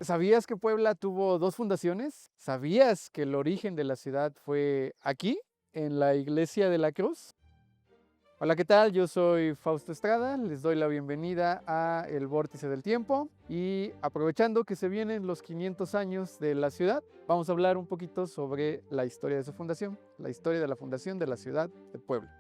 ¿Sabías que Puebla tuvo 2 fundaciones? ¿Sabías que el origen de la ciudad fue aquí, en la Iglesia de la Cruz? Hola, ¿qué tal? Yo soy Fausto Estrada, les doy la bienvenida a El Vórtice del Tiempo y aprovechando que se vienen los 500 años de la ciudad, vamos a hablar un poquito sobre la historia de su fundación, la historia de la fundación de la ciudad de Puebla.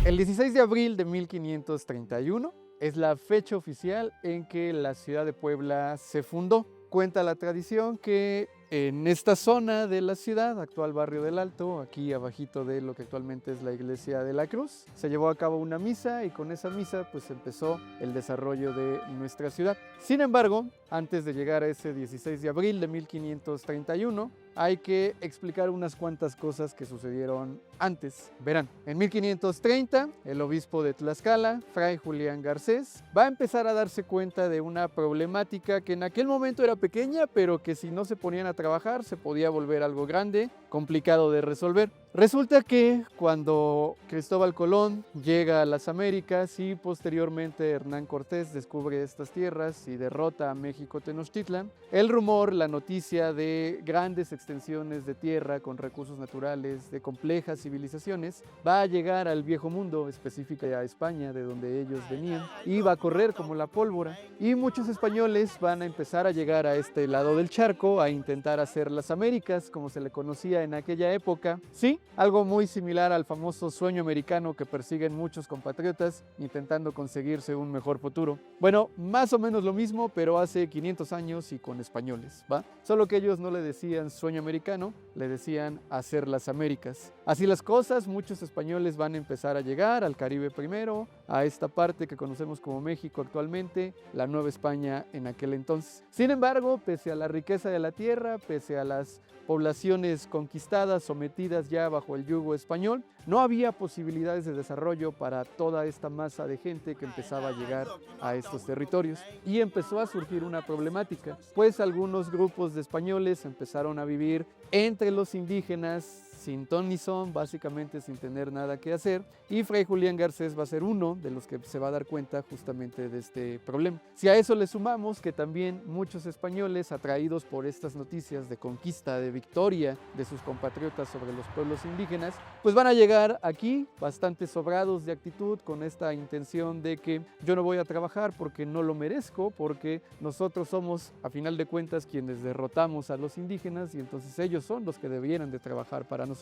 El 16 de abril de 1531 es la fecha oficial en que la ciudad de Puebla se fundó. Cuenta la tradición que en esta zona de la ciudad, actual barrio del Alto, aquí abajito de lo que actualmente es la Iglesia de la Cruz, se llevó a cabo una misa y con esa misa pues empezó el desarrollo de nuestra ciudad. Sin embargo, antes de llegar a ese 16 de abril de 1531, hay que explicar unas cuantas cosas que sucedieron antes. Verán, en 1530, el obispo de Tlaxcala, Fray Julián Garcés, va a empezar a darse cuenta de una problemática que en aquel momento era pequeña, pero que si no se ponían a trabajar se podía volver algo grande, complicado de resolver. Resulta que cuando Cristóbal Colón llega a las Américas y posteriormente Hernán Cortés descubre estas tierras y derrota a México Tenochtitlan, el rumor, la noticia de grandes extensiones de tierra con recursos naturales, de complejas civilizaciones, va a llegar al viejo mundo, específica a España, de donde ellos venían, y va a correr como la pólvora. Y muchos españoles van a empezar a llegar a este lado del charco, a intentar hacer las Américas, como se le conocía en aquella época. Sí, algo muy similar al famoso sueño americano que persiguen muchos compatriotas intentando conseguirse un mejor futuro. Bueno, más o menos lo mismo, pero hace 500 años y con españoles, ¿va? Solo que ellos no le decían sueño americano, le decían hacer las Américas. Así las cosas, muchos españoles van a empezar a llegar al Caribe primero, a esta parte que conocemos como México actualmente, la Nueva España en aquel entonces. Sin embargo, pese a la riqueza de la tierra, pese a las poblaciones conquistadas, sometidas ya bajo el yugo español, no había posibilidades de desarrollo para toda esta masa de gente que empezaba a llegar a estos territorios. Y empezó a surgir una problemática, pues algunos grupos de españoles empezaron a vivir entre los indígenas sin ton ni son, básicamente sin tener nada que hacer, y Fray Julián Garcés va a ser uno de los que se va a dar cuenta justamente de este problema. Si a eso le sumamos que también muchos españoles, atraídos por estas noticias de conquista, de victoria de sus compatriotas sobre los pueblos indígenas, pues van a llegar aquí bastante sobrados de actitud, con esta intención de que yo no voy a trabajar porque no lo merezco, porque nosotros somos, a final de cuentas, quienes derrotamos a los indígenas y entonces ellos son los que debieran de trabajar para nosotros.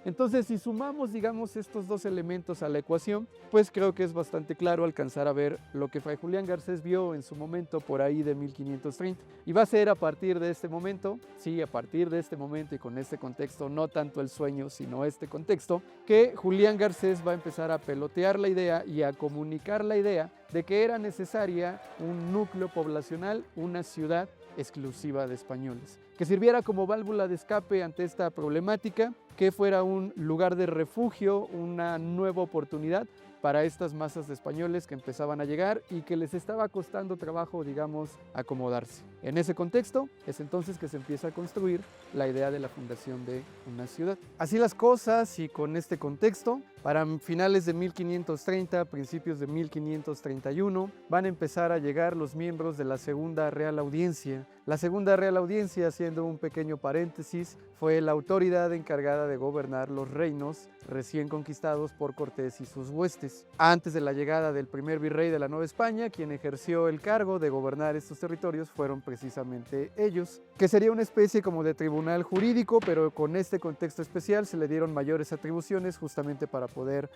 Entonces, si sumamos, digamos, estos dos elementos a la ecuación, pues creo que es bastante claro alcanzar a ver lo que Fray Julián Garcés vio en su momento por ahí de 1530. Y va a ser a partir de este momento, sí, a partir de este momento y con este contexto, no tanto el sueño, sino este contexto, que Julián Garcés va a empezar a pelotear la idea y a comunicar la idea de que era necesaria un núcleo poblacional, una ciudad exclusiva de españoles, que sirviera como válvula de escape ante esta problemática, que fuera un lugar de refugio, una nueva oportunidad para estas masas de españoles que empezaban a llegar y que les estaba costando trabajo, digamos, acomodarse. En ese contexto es entonces que se empieza a construir la idea de la fundación de una ciudad. Así las cosas y con este contexto, para finales de 1530, principios de 1531, van a empezar a llegar los miembros de la Segunda Real Audiencia. La Segunda Real Audiencia, haciendo un pequeño paréntesis, fue la autoridad encargada de gobernar los reinos recién conquistados por Cortés y sus huestes. Antes de la llegada del primer virrey de la Nueva España, quien ejerció el cargo de gobernar estos territorios fueron precisamente ellos, que sería una especie como de tribunal jurídico, pero con este contexto especial se le dieron mayores atribuciones justamente para poder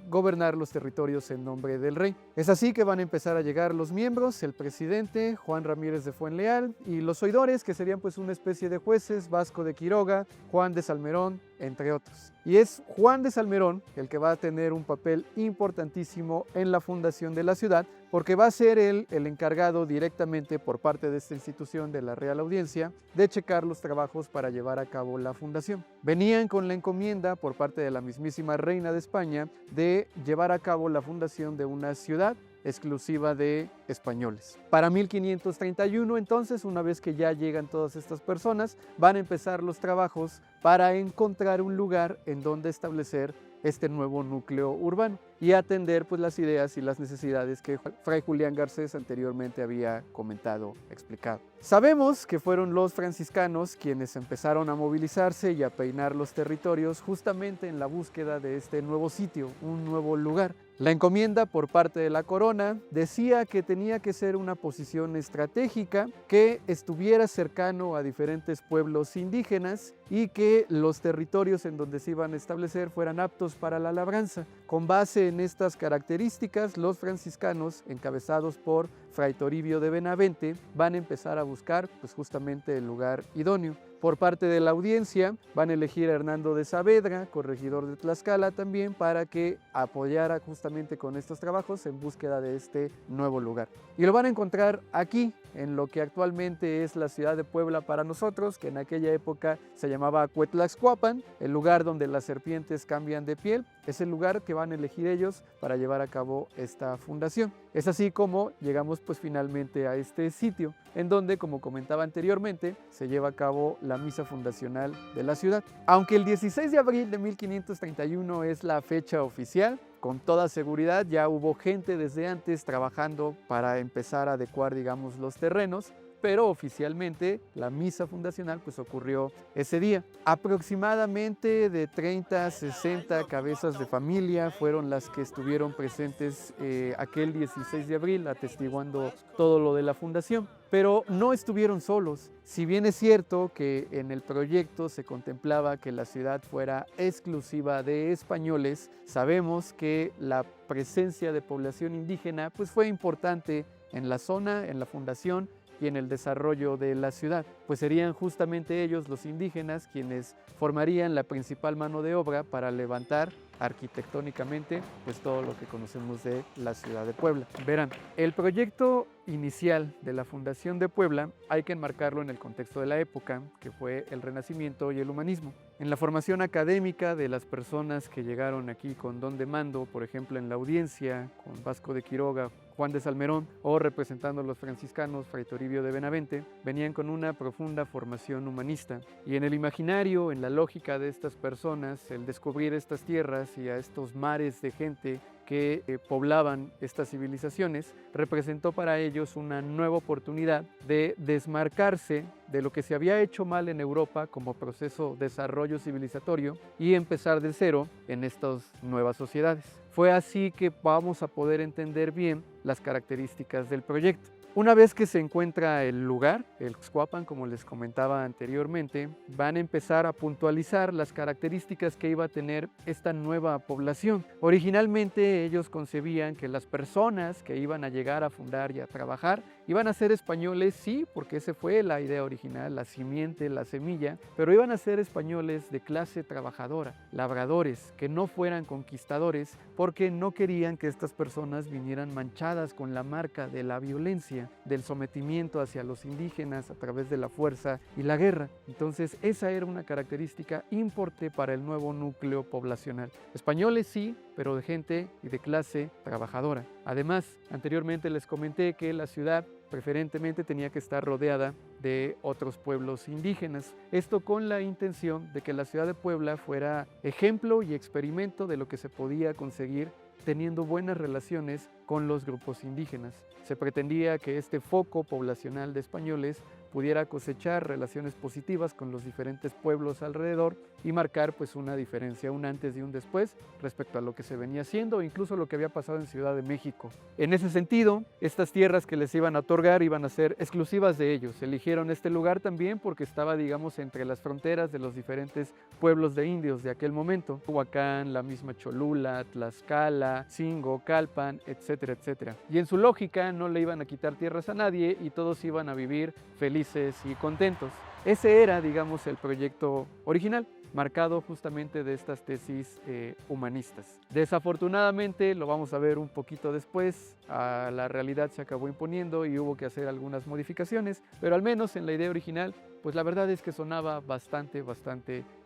gobernar los territorios en nombre del rey. Es así que van a empezar a llegar los miembros, el presidente, Juan Ramírez de Fuenleal, y los oidores, que serían pues una especie de jueces, Vasco de Quiroga, Juan de Salmerón, entre otros. Y es Juan de Salmerón el que va a tener un papel importantísimo en la fundación de la ciudad, porque va a ser él el encargado directamente por parte de esta institución de la Real Audiencia de checar los trabajos para llevar a cabo la fundación. Venían con la encomienda por parte de la mismísima Reina de España de llevar a cabo la fundación de una ciudad exclusiva de españoles. Para 1531, entonces, una vez que ya llegan todas estas personas, van a empezar los trabajos para encontrar un lugar en donde establecer este nuevo núcleo urbano y atender pues las ideas y las necesidades que Fray Julián Garcés anteriormente había comentado, explicado. Sabemos que fueron los franciscanos quienes empezaron a movilizarse y a peinar los territorios justamente en la búsqueda de este nuevo sitio, un nuevo lugar. La encomienda por parte de la corona decía que tenía que ser una posición estratégica, que estuviera cercano a diferentes pueblos indígenas y que los territorios en donde se iban a establecer fueran aptos para la labranza. Con base en estas características, los franciscanos, encabezados por Fray Toribio de Benavente, van a empezar a buscar pues, justamente el lugar idóneo. Por parte de la audiencia van a elegir a Hernando de Saavedra, corregidor de Tlaxcala también, para que apoyara justamente con estos trabajos en búsqueda de este nuevo lugar. Y lo van a encontrar aquí, en lo que actualmente es la ciudad de Puebla para nosotros, que en aquella época se llamaba Cuetlaxcuapan, el lugar donde las serpientes cambian de piel. Es el lugar que van a elegir ellos para llevar a cabo esta fundación. Es así como llegamos pues finalmente a este sitio, en donde, como comentaba anteriormente, se lleva a cabo la misa fundacional de la ciudad. Aunque el 16 de abril de 1531 es la fecha oficial, con toda seguridad ya hubo gente desde antes trabajando para empezar a adecuar, digamos, los terrenos, pero oficialmente la misa fundacional pues ocurrió ese día. Aproximadamente de 30 a 60 cabezas de familia fueron las que estuvieron presentes aquel 16 de abril atestiguando todo lo de la fundación. Pero no estuvieron solos. Si bien es cierto que en el proyecto se contemplaba que la ciudad fuera exclusiva de españoles, sabemos que la presencia de población indígena pues fue importante en la zona, en la fundación y en el desarrollo de la ciudad, pues serían justamente ellos, los indígenas, quienes formarían la principal mano de obra para levantar arquitectónicamente pues todo lo que conocemos de la ciudad de Puebla. Verán, el proyecto inicial de la fundación de Puebla hay que enmarcarlo en el contexto de la época, que fue el Renacimiento y el humanismo. En la formación académica de las personas que llegaron aquí con don de mando, por ejemplo en la audiencia, con Vasco de Quiroga, Juan de Salmerón, o representando a los franciscanos, Fray Toribio de Benavente, venían con una profunda formación humanista. Y en el imaginario, en la lógica de estas personas, el descubrir estas tierras y a estos mares de gente que poblaban estas civilizaciones, representó para ellos una nueva oportunidad de desmarcarse de lo que se había hecho mal en Europa como proceso de desarrollo civilizatorio y empezar de cero en estas nuevas sociedades. Fue así que vamos a poder entender bien las características del proyecto. Una vez que se encuentra el lugar, el Xcuapan, como les comentaba anteriormente, van a empezar a puntualizar las características que iba a tener esta nueva población. Originalmente ellos concebían que las personas que iban a llegar a fundar y a trabajar iban a ser españoles, sí, porque esa fue la idea original, la simiente, la semilla, pero iban a ser españoles de clase trabajadora, labradores, que no fueran conquistadores, porque no querían que estas personas vinieran manchadas con la marca de la violencia, del sometimiento hacia los indígenas a través de la fuerza y la guerra. Entonces esa era una característica importante para el nuevo núcleo poblacional. Españoles sí, pero de gente y de clase trabajadora. Además, anteriormente les comenté que la ciudad preferentemente tenía que estar rodeada de otros pueblos indígenas. Esto con la intención de que la ciudad de Puebla fuera ejemplo y experimento de lo que se podía conseguir teniendo buenas relaciones con los grupos indígenas. Se pretendía que este foco poblacional de españoles pudiera cosechar relaciones positivas con los diferentes pueblos alrededor y marcar pues una diferencia, un antes y un después respecto a lo que se venía haciendo o incluso lo que había pasado en Ciudad de México. En ese sentido, estas tierras que les iban a otorgar iban a ser exclusivas de ellos. Eligieron este lugar también porque estaba, digamos, entre las fronteras de los diferentes pueblos de indios de aquel momento. Huacán, la misma Cholula, Tlaxcala, Singo, Calpan, etcétera, etcétera. Y en su lógica no le iban a quitar tierras a nadie y todos iban a vivir felices y contentos. Ese era, digamos, el proyecto original, marcado justamente de estas tesis humanistas. Desafortunadamente, lo vamos a ver un poquito después, a la realidad se acabó imponiendo y hubo que hacer algunas modificaciones, pero al menos en la idea original, pues la verdad es que sonaba bastante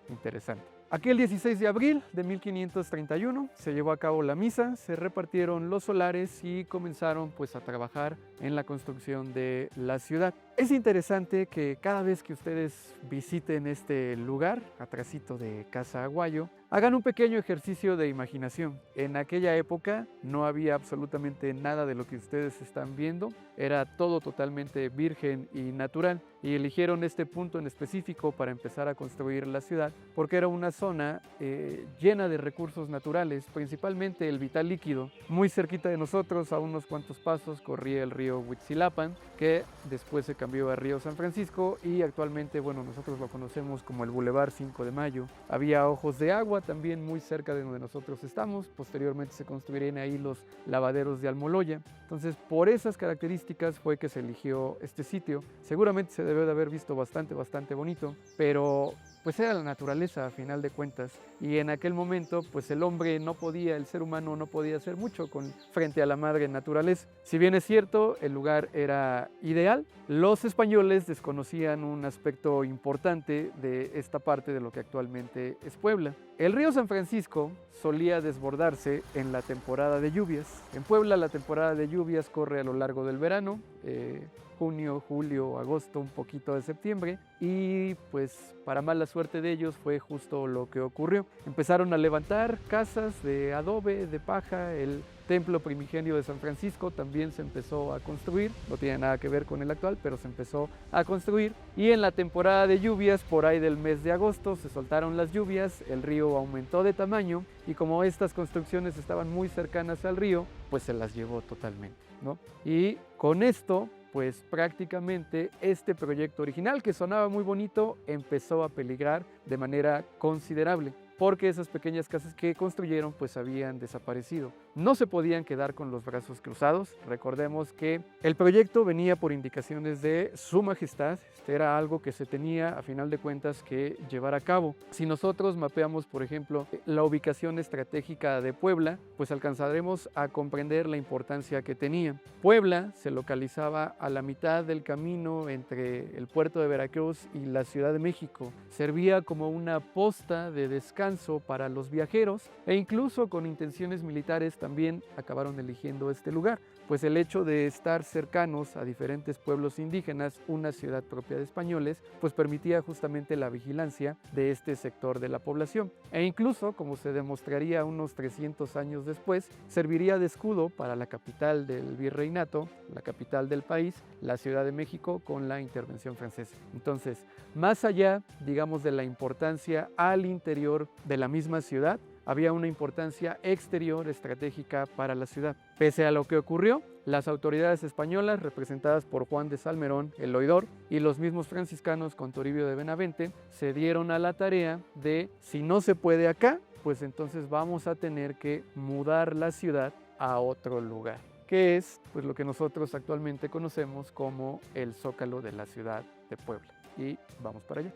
interesante. Aquel 16 de abril de 1531 se llevó a cabo la misa, se repartieron los solares y comenzaron pues a trabajar en la construcción de la ciudad. Es interesante que cada vez que ustedes visiten este lugar, atrásito de Casa Aguayo, Hagan un pequeño ejercicio de imaginación. En aquella época no había absolutamente nada de lo que ustedes están viendo. Era todo totalmente virgen y natural. Y eligieron este punto en específico para empezar a construir la ciudad porque era una zona llena de recursos naturales, principalmente el vital líquido. Muy cerquita de nosotros, a unos cuantos pasos, corría el río Huitzilapan, que después se cambió a río San Francisco y actualmente, bueno, nosotros lo conocemos como el Boulevard 5 de Mayo. Había ojos de agua también muy cerca de donde nosotros estamos. Posteriormente se construirían ahí los lavaderos de Almoloya. Entonces, por esas características fue que se eligió este sitio. Seguramente se debe de haber visto bastante bonito, pero pues era la naturaleza a final de cuentas, y en aquel momento pues el hombre no podía, el ser humano no podía hacer mucho frente a la madre naturaleza. Si bien es cierto, el lugar era ideal, los españoles desconocían un aspecto importante de esta parte de lo que actualmente es Puebla. El río San Francisco solía desbordarse en la temporada de lluvias. En Puebla la temporada de lluvias corre a lo largo del verano, junio, julio, agosto, un poquito de septiembre, y pues para mala suerte de ellos fue justo lo que ocurrió. Empezaron a levantar casas de adobe, de paja. El templo primigenio de San Francisco también se empezó a construir, no tiene nada que ver con el actual, pero se empezó a construir, y en la temporada de lluvias, por ahí del mes de agosto, se soltaron las lluvias, el río aumentó de tamaño, y como estas construcciones estaban muy cercanas al río, pues se las llevó totalmente, ¿no? Y con esto pues prácticamente este proyecto original, que sonaba muy bonito, empezó a peligrar de manera considerable, porque esas pequeñas casas que construyeron pues habían desaparecido. No se podían quedar con los brazos cruzados. Recordemos que el proyecto venía por indicaciones de Su Majestad. Era algo que se tenía a final de cuentas que llevar a cabo. Si nosotros mapeamos, por ejemplo, la ubicación estratégica de Puebla, pues alcanzaremos a comprender la importancia que tenía. Puebla se localizaba a la mitad del camino entre el puerto de Veracruz y la Ciudad de México. Servía como una posta de descanso para los viajeros, e incluso con intenciones militares también acabaron eligiendo este lugar, pues el hecho de estar cercanos a diferentes pueblos indígenas, una ciudad propia de españoles, pues permitía justamente la vigilancia de este sector de la población, e incluso, como se demostraría unos 300 años después, serviría de escudo para la capital del virreinato, la capital del país, la Ciudad de México, con la intervención francesa. Entonces, más allá, digamos, de la importancia al interior de la misma ciudad, había una importancia exterior estratégica para la ciudad. Pese a lo que ocurrió, las autoridades españolas, representadas por Juan de Salmerón, el oidor, y los mismos franciscanos con Toribio de Benavente, se dieron a la tarea de, si no se puede acá, pues entonces vamos a tener que mudar la ciudad a otro lugar, que es pues lo que nosotros actualmente conocemos como el Zócalo de la ciudad de Puebla. Y vamos para allá.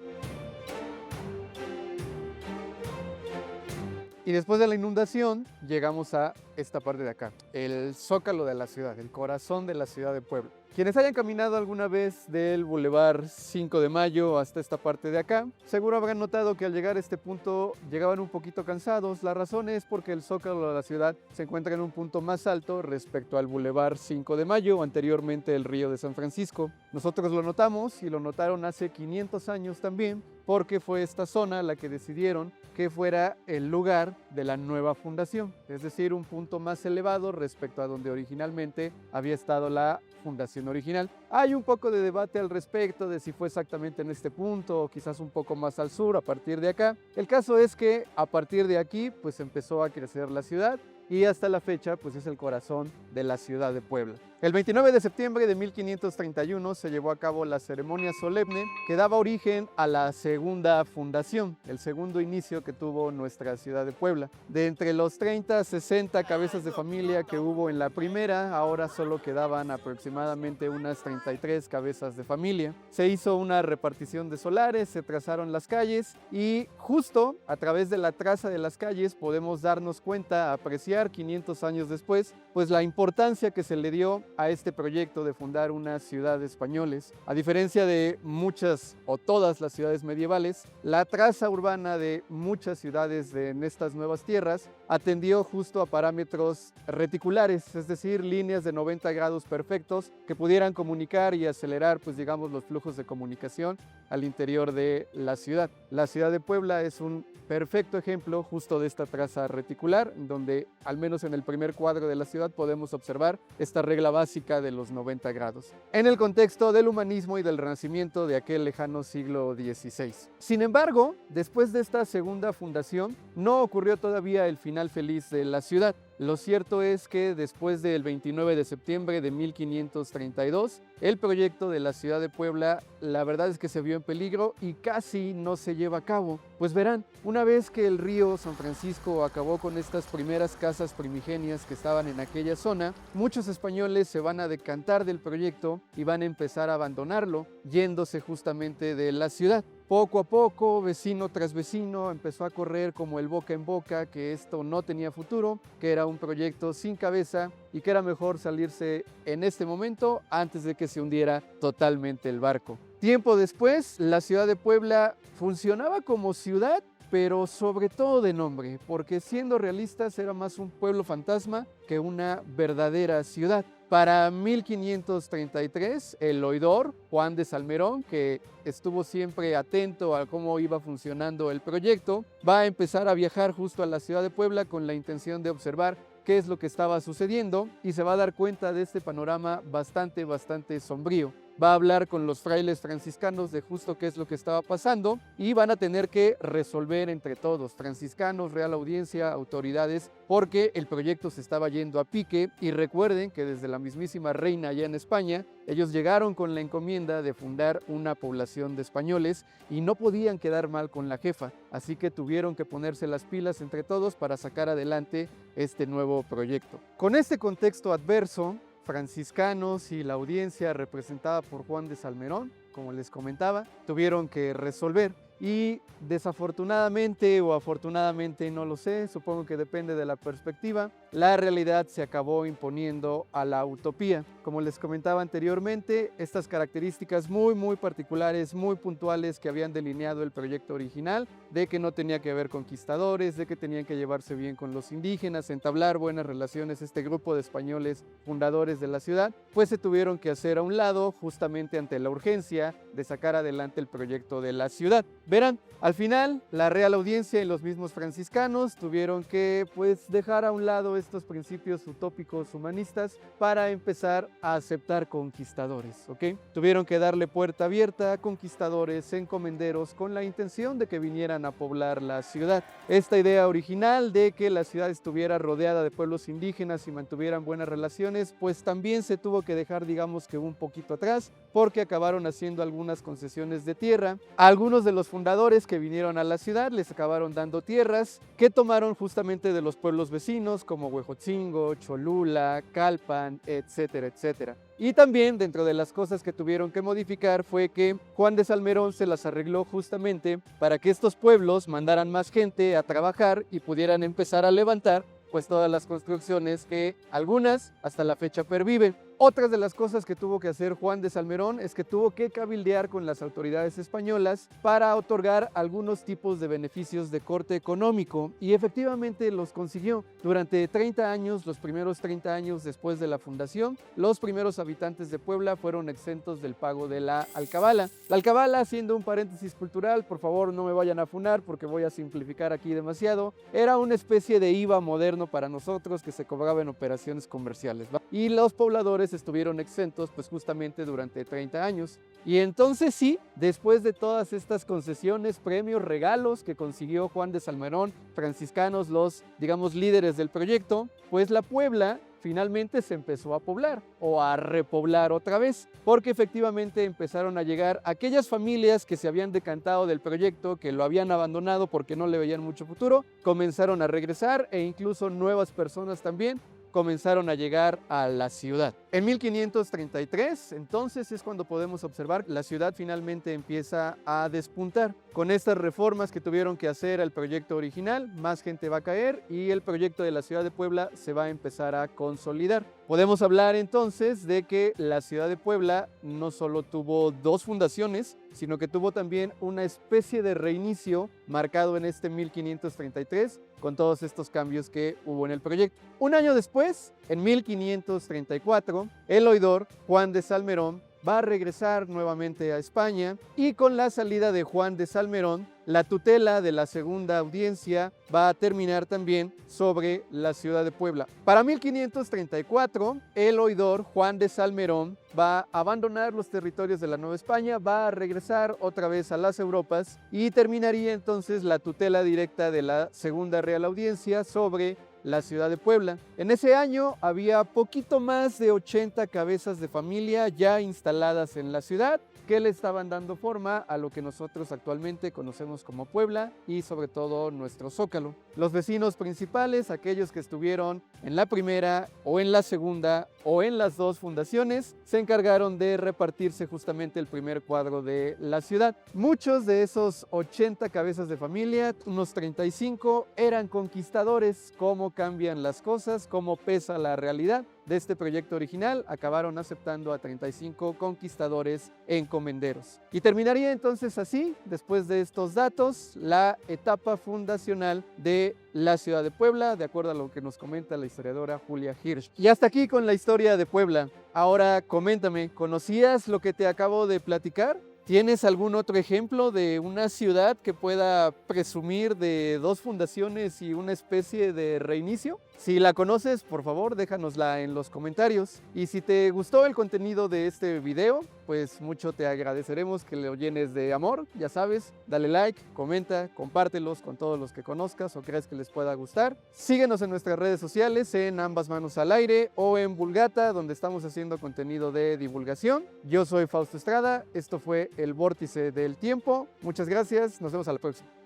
Y después de la inundación llegamos a esta parte de acá, el Zócalo de la ciudad, el corazón de la ciudad de Puebla. Quienes hayan caminado alguna vez del Boulevard 5 de Mayo hasta esta parte de acá, seguro habrán notado que al llegar a este punto llegaban un poquito cansados. La razón es porque el Zócalo de la ciudad se encuentra en un punto más alto respecto al Boulevard 5 de Mayo, anteriormente el río de San Francisco. Nosotros lo notamos y lo notaron hace 500 años también, porque fue esta zona la que decidieron que fuera el lugar de la nueva fundación, es decir, un punto más elevado respecto a donde originalmente había estado la fundación original. Hay un poco de debate al respecto de si fue exactamente en este punto o quizás un poco más al sur, a partir de acá. El caso es que a partir de aquí pues empezó a crecer la ciudad, y hasta la fecha pues es el corazón de la ciudad de Puebla. El 29 de septiembre de 1531 se llevó a cabo la ceremonia solemne que daba origen a la segunda fundación, el segundo inicio que tuvo nuestra ciudad de Puebla. De entre los 30 a 60 cabezas de familia que hubo en la primera, ahora solo quedaban aproximadamente unas 33 cabezas de familia. Se hizo una repartición de solares, se trazaron las calles, y justo a través de la traza de las calles podemos darnos cuenta, apreciar 500 años después, pues la importancia que se le dio a este proyecto de fundar una ciudad de españoles. A diferencia de muchas o todas las ciudades medievales, la traza urbana de muchas ciudades en estas nuevas tierras atendió justo a parámetros reticulares, es decir, líneas de 90 grados perfectos que pudieran comunicar y acelerar, pues digamos, los flujos de comunicación al interior de la ciudad. La ciudad de Puebla es un perfecto ejemplo justo de esta traza reticular, donde al menos en el primer cuadro de la ciudad podemos observar esta regla básica de los 90 grados, en el contexto del humanismo y del renacimiento de aquel lejano siglo XVI. Sin embargo, después de esta segunda fundación, no ocurrió todavía el final feliz de la ciudad. Lo cierto es que después del 29 de septiembre de 1532, el proyecto de la ciudad de Puebla, la verdad es que se vio en peligro y casi no se lleva a cabo. Pues verán, una vez que el río San Francisco acabó con estas primeras casas primigenias que estaban en aquella zona, muchos españoles se van a decantar del proyecto y van a empezar a abandonarlo, yéndose justamente de la ciudad. Poco a poco, vecino tras vecino, empezó a correr como el boca en boca que esto no tenía futuro, que era un proyecto sin cabeza y que era mejor salirse en este momento antes de que se hundiera totalmente el barco. Tiempo después, la ciudad de Puebla funcionaba como ciudad, pero sobre todo de nombre, porque siendo realistas era más un pueblo fantasma que una verdadera ciudad. Para 1533, el oidor Juan de Salmerón, que estuvo siempre atento a cómo iba funcionando el proyecto, va a empezar a viajar justo a la ciudad de Puebla con la intención de observar qué es lo que estaba sucediendo y se va a dar cuenta de este panorama bastante sombrío. Va a hablar con los frailes franciscanos de justo qué es lo que estaba pasando y van a tener que resolver entre todos, franciscanos, Real Audiencia, autoridades, porque el proyecto se estaba yendo a pique. Y recuerden que desde la mismísima reina allá en España, ellos llegaron con la encomienda de fundar una población de españoles y no podían quedar mal con la jefa, así que tuvieron que ponerse las pilas entre todos para sacar adelante este nuevo proyecto. Con este contexto adverso, franciscanos y la audiencia representada por Juan de Salmerón, como les comentaba, tuvieron que resolver y desafortunadamente o afortunadamente, no lo sé, supongo que depende de la perspectiva, la realidad se acabó imponiendo a la utopía. Como les comentaba anteriormente, estas características muy particulares, muy puntuales que habían delineado el proyecto original, de que no tenía que haber conquistadores, de que tenían que llevarse bien con los indígenas, entablar buenas relaciones, este grupo de españoles fundadores de la ciudad, pues se tuvieron que hacer a un lado justamente ante la urgencia de sacar adelante el proyecto de la ciudad. Verán, al final la Real Audiencia y los mismos franciscanos tuvieron que dejar a un lado estos principios utópicos humanistas para empezar a aceptar conquistadores, ¿ok? Tuvieron que darle puerta abierta a conquistadores, encomenderos, con la intención de que vinieran a poblar la ciudad. Esta idea original de que la ciudad estuviera rodeada de pueblos indígenas y mantuvieran buenas relaciones, pues también se tuvo que dejar, digamos que un poquito atrás, porque acabaron haciendo algunas concesiones de tierra. Algunos de los fundadores que vinieron a la ciudad les acabaron dando tierras que tomaron justamente de los pueblos vecinos como Huejotzingo, Cholula, Calpan, etcétera. Y también dentro de las cosas que tuvieron que modificar fue que Juan de Salmerón se las arregló justamente para que estos pueblos mandaran más gente a trabajar y pudieran empezar a levantar pues todas las construcciones que algunas hasta la fecha perviven. Otras de las cosas que tuvo que hacer Juan de Salmerón es que tuvo que cabildear con las autoridades españolas para otorgar algunos tipos de beneficios de corte económico y efectivamente los consiguió. Durante 30 años, los primeros 30 años después de la fundación, los primeros habitantes de Puebla fueron exentos del pago de la alcabala. La alcabala, haciendo un paréntesis cultural, por favor no me vayan a funar porque voy a simplificar aquí demasiado, era una especie de IVA moderno para nosotros que se cobraba en operaciones comerciales, ¿va? Y los pobladores estuvieron exentos pues justamente durante 30 años. Y entonces sí, después de todas estas concesiones, premios, regalos que consiguió Juan de Salmerón, franciscanos, los digamos líderes del proyecto, pues la Puebla finalmente se empezó a poblar o a repoblar otra vez, porque efectivamente empezaron a llegar aquellas familias que se habían decantado del proyecto, que lo habían abandonado porque no le veían mucho futuro, comenzaron a regresar e incluso nuevas personas también comenzaron a llegar a la ciudad. En 1533, entonces, es cuando podemos observar la ciudad finalmente empieza a despuntar. Con estas reformas que tuvieron que hacer al proyecto original, más gente va a caer y el proyecto de la ciudad de Puebla se va a empezar a consolidar. Podemos hablar entonces de que la ciudad de Puebla no solo tuvo dos fundaciones, sino que tuvo también una especie de reinicio marcado en este 1533 con todos estos cambios que hubo en el proyecto. Un año después, en 1534, el oidor Juan de Salmerón va a regresar nuevamente a España y con la salida de Juan de Salmerón, la tutela de la segunda audiencia va a terminar también sobre la ciudad de Puebla. Para 1534, el oidor Juan de Salmerón va a abandonar los territorios de la Nueva España, va a regresar otra vez a las Europas y terminaría entonces la tutela directa de la segunda Real Audiencia sobre la ciudad de Puebla. En ese año había poquito más de 80 cabezas de familia ya instaladas en la ciudad que le estaban dando forma a lo que nosotros actualmente conocemos como Puebla y sobre todo nuestro Zócalo. Los vecinos principales, aquellos que estuvieron en la primera o en la segunda o en las dos fundaciones, se encargaron de repartirse justamente el primer cuadro de la ciudad. Muchos de esos 80 cabezas de familia, unos 35, eran conquistadores. ¿Cómo cambian las cosas? ¿Cómo pesa la realidad? De este proyecto original acabaron aceptando a 35 conquistadores encomenderos. Y terminaría entonces así, después de estos datos, la etapa fundacional de la ciudad de Puebla, de acuerdo a lo que nos comenta la historiadora Julia Hirsch. Y hasta aquí con la historia de Puebla. Ahora coméntame, ¿conocías lo que te acabo de platicar? ¿Tienes algún otro ejemplo de una ciudad que pueda presumir de dos fundaciones y una especie de reinicio? Si la conoces, por favor, déjanosla en los comentarios. Y si te gustó el contenido de este video, pues mucho te agradeceremos que lo llenes de amor. Ya sabes, dale like, comenta, compártelos con todos los que conozcas o crees que les pueda gustar. Síguenos en nuestras redes sociales, en Ambas Manos al Aire o en Vulgata, donde estamos haciendo contenido de divulgación. Yo soy Fausto Estrada, esto fue El Vórtice del Tiempo. Muchas gracias, nos vemos a la próxima.